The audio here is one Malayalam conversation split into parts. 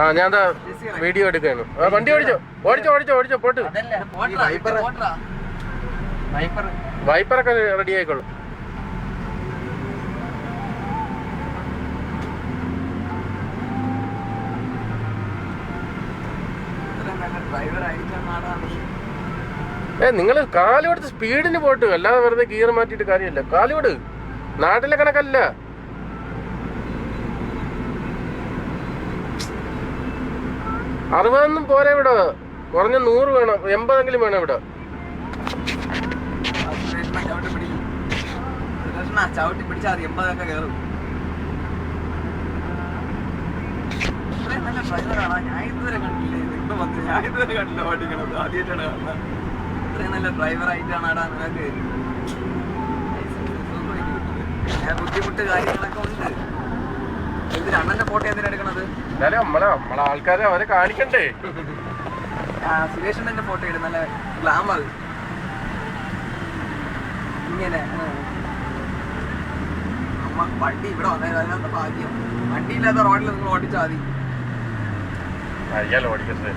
ആ ഞാൻ വീഡിയോ എടുക്കാണ്. വണ്ടി ഓടിച്ചോ ഓടിച്ചോ ഓടിച്ചോ ഓടിച്ചോ പോട്ട്. വൈപ്പറൊക്കെ റെഡി ആയിക്കോളും. നിങ്ങൾ കാലോടുത്ത് സ്പീഡിന് പോട്ട്, അല്ലാതെ വെറുതെ ഗിയർ മാറ്റിയിട്ട് കാര്യമില്ല. കാലോട് നാട്ടിലെ കണക്കല്ല. അറുപതൊന്നും പോരാ ഇവിടെ, കുറഞ്ഞ 100 വേണം, 80 വേണം ഇവിടെ. ചവിട്ടി പിടിച്ചാൽ 80 കയറും. നല്ല ഡ്രൈവറാണ്. ഞാൻ ഇതുവരെ കണ്ടില്ലേ, ഞാൻ ഇതുവരെ കണ്ടില്ല ഓടിക്കണത്, ആദ്യമായിട്ടാണ് കാണുന്നത്. ഇത്രയും നല്ല ഡ്രൈവറായിട്ടാണ് ആടാ നിനക്ക്. ബുദ്ധിമുട്ട് കാര്യങ്ങളൊക്കെ ഉണ്ട്. ഇതിൽ അണ്ണന്റെ ഫോട്ടോ എന്തിനാ എടുക്കണത്? നമ്മളെ ആൾക്കാരെ അവരെ കാണിക്കണ്ടേ. സുരേഷണ്ണന്റെ ഫോട്ടോ ഇടും, നല്ല ഗ്ലാമർ. ഇങ്ങനെ അമ്മ വണ്ടി ഇവിടെ വന്നത് അതിനകത്ത് ഭാഗ്യം. വണ്ടി ഇല്ലാത്ത റോഡിൽ നിങ്ങൾ ഓടിച്ചാൽ മതി. അയ്യാൽ ഓടിക്കട്ടെ.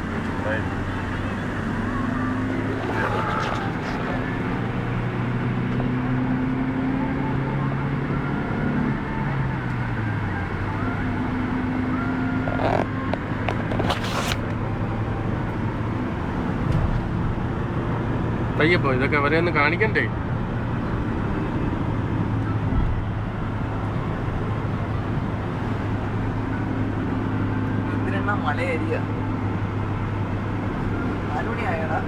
പയ്യപ്പോ ഇതൊക്കെ അവരെ ഒന്ന് കാണിക്കണ്ടേ. മല ഏരിയ 4 മണിയായടാ.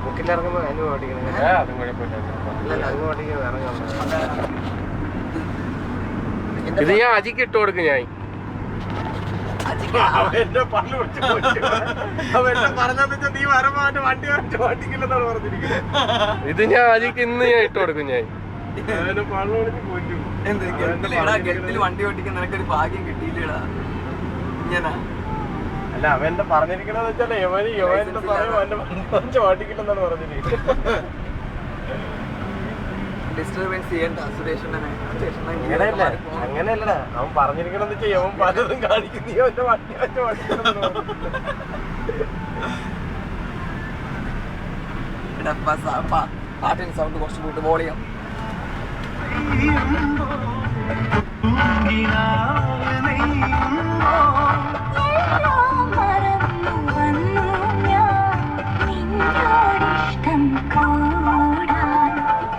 മുക്കിലിറങ്ങുമ്പോ അതിന് ഓടിക്കണം. അതും കുഴപ്പമില്ല. അങ്ങ് ഓടിക്കണം ഇറങ്ങാം. ഇത് ഞാൻ അജിക്ക് ഇട്ട് കൊടുക്കും. ഞാൻ ഇത് ഞാൻ അജിക്ക് ഇന്ന് ഞാൻ ഇട്ട് കൊടുക്കും. ഞാൻ വണ്ടി ഓടിക്കാൻ നിനക്കൊരു ഭാഗ്യം കിട്ടിയില്ലടാ. ഇങ്ങനെ അല്ല അവന്റെ പറഞ്ഞിരിക്കണെന്ന് വെച്ചാൽ ഓടിക്കില്ലെന്നാണ് പറഞ്ഞിരിക്കുന്നത്. ഡിസ്റ്റർബൻസ് ചെയ്യണ്ട സുരേഷണ്ണനെ. അങ്ങനെയല്ലടാ, അവൻ പറഞ്ഞിരിക്കണെന്ന് വെച്ചാൽ അവൻ പലതും കാണിക്കുന്നു. അവന്റെ വണ്ടി വെച്ച് പാട്ടിന് സൗണ്ട് കുറച്ച് കൂട്ട് വോളിയം.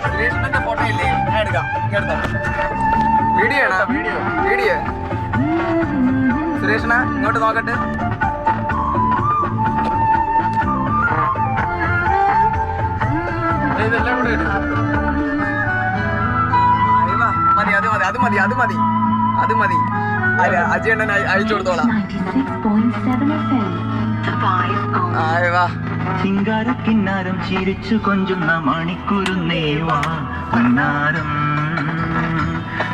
സുരേഷണ്ണന്റെ ഫോട്ടോ ഇല്ലേ, ഞാൻ എടുക്കാം. വീഡിയോ ആണ്, വീഡിയോ. സുരേഷണ്ണ ഇങ്ങോട്ട് നോക്കട്ടെ. ഇതെല്ലാം കൂടെ അത് മതി. അജയണ്ണൻ അയച്ചു കൊടുത്തോളാം. ചിങ്കാരക്കിന്നാരം ചിരിച്ചു കൊഞ്ചുന്ന മണിക്കുരുന്നേവാ പുന്നാരം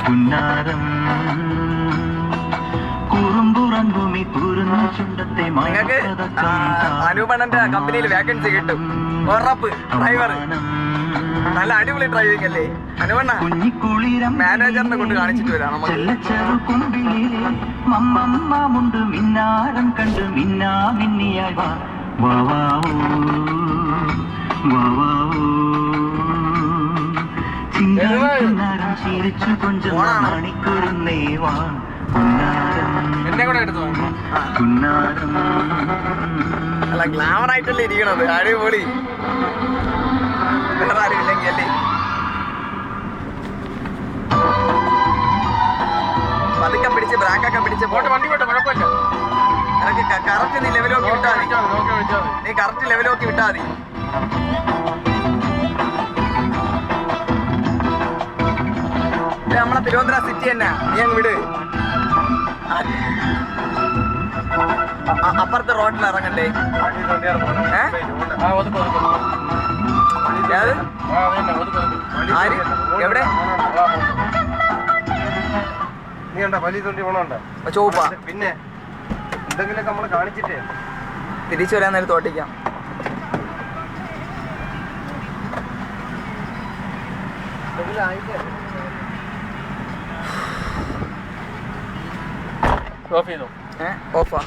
പുന്നാരം കുറുമ്പുറമ്പുമി കുരുന്ന ചുണ്ടത്തെ നിങ്ങൾക്ക് അനൂപണ്ണന്റെ കമ്പനിയിൽ വേക്കൻസി കിട്ടും. ഉറപ്പ്. ഡ്രൈവർ നല്ല അടിപൊളി ഡ്രൈവിംഗ് അല്ലേ അനുവണ്ണ? മാനേജറിനെ കൊണ്ട് കാണിച്ചിട്ട് വരാം. മമ്മമ്മുണ്ട് മിന്നാരം കണ്ട് മിന്നാ മിന്നിയായി വാ ചിങ്കാരം ചിരിച്ചു കൊഞ്ചുന്ന മണിക്കുരുന്നേവാ എന്നെ കൂടെ എടുത്തു. അല്ല ഗ്ലാമർ ആയിട്ടല്ലേ ഇരിക്കണത്, അടിപൊളി. വേറെ ആരും ഇല്ലെങ്കിൽ അല്ലേ? പതുക്കെ പിടിച്ച് ബ്രാക്കൊക്കെ പിടിച്ച് പോട്ടെ. വണ്ടി പോട്ടെ, കുഴപ്പമില്ല. നിനക്ക് കറക്റ്റ് നീ ലെവലോക്കി വിട്ടാ മതി. നീ കറക്റ്റ് ലെവലോക്കി വിട്ടാ മതി. നമ്മളെ തിരുവനന്തപുരം സിറ്റി തന്നെ. നീ അങ്ങ് വിട്. അപ്പുറത്തെ റോഡിൽ ഇറങ്ങണ്ടേ? ആര് എവിടെ? നീ ഉണ്ടോ വലിയ തൊണ്ടി പോണുണ്ടോ? ചോപ്പാ. പിന്നെ എന്തെങ്കിലുമൊക്കെ നമ്മള് കാണിച്ചിട്ടേ തിരിച്ചു വരാൻ നേരത്ത് ഓട്ടിക്കാം. ഓഫ് ചെയ്തോ ഓഫാ